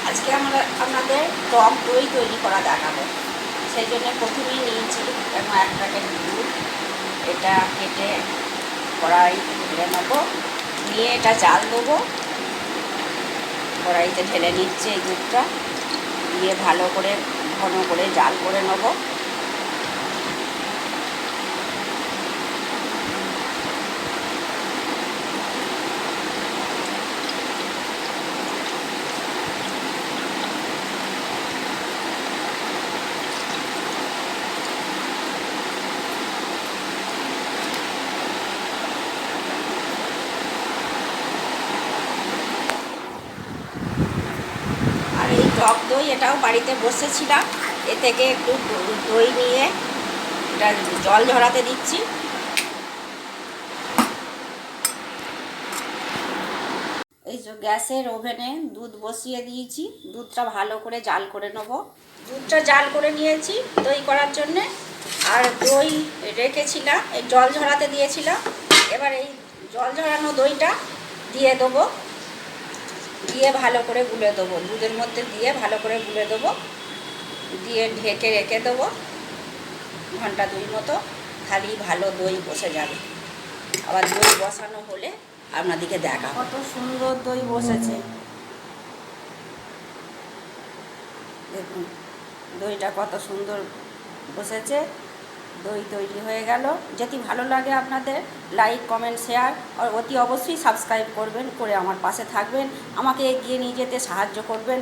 আজকে আমরা আপনাদের টক দই তৈরি করা দেখাবো। সেই জন্য প্রথমেই নিয়েছি এবং 1 প্যাকেট দুধ। এটা কেটে কড়াই ঢেলে নেবো, নিয়ে এটা জাল দেবো। কড়াইতে ঢেলে নিচ্ছে এই দুধটা, দিয়ে ভালো করে ঘন করে জাল করে নেবো। আর এই টক দই এটাও বাড়িতে বসেছিলাম, এ থেকে একটু দই নিয়ে এটা জল ঝরাতে দিচ্ছি। এই যে গ্যাসের ওভেনে দুধ বসিয়ে দিয়েছি, দুধটা ভালো করে জাল করে নেব। দুধটা জাল করে নিয়েছি দই করার জন্যে। আর দই রেখেছিলাম, এই জল ঝরাতে দিয়েছিলাম। এবার এই জল ঝরানো দইটা দিয়ে দেবো, দিয়ে ভালো করে গুলে দেবো, দুধের মধ্যে দিয়ে ভালো করে গুলে দেবো, দিয়ে ঢেকে রেখে দেবো ঘন্টা 2 মতো। খালি ভালো দই বসে যাবে। আবার দই বসানো হলে আপনাদেরকে দেখা। কত সুন্দর দই বসেছে দেখুন, দইটা কত সুন্দর বসেছে। দই তৈরি হয়ে গেল। যদি ভালো লাগে আপনাদের, লাইক কমেন্ট শেয়ার আর অতি অবশ্যই সাবস্ক্রাইব করবেন, করে আমার পাশে থাকবেন, আমাকে এগিয়ে নিয়ে যেতে সাহায্য করবেন।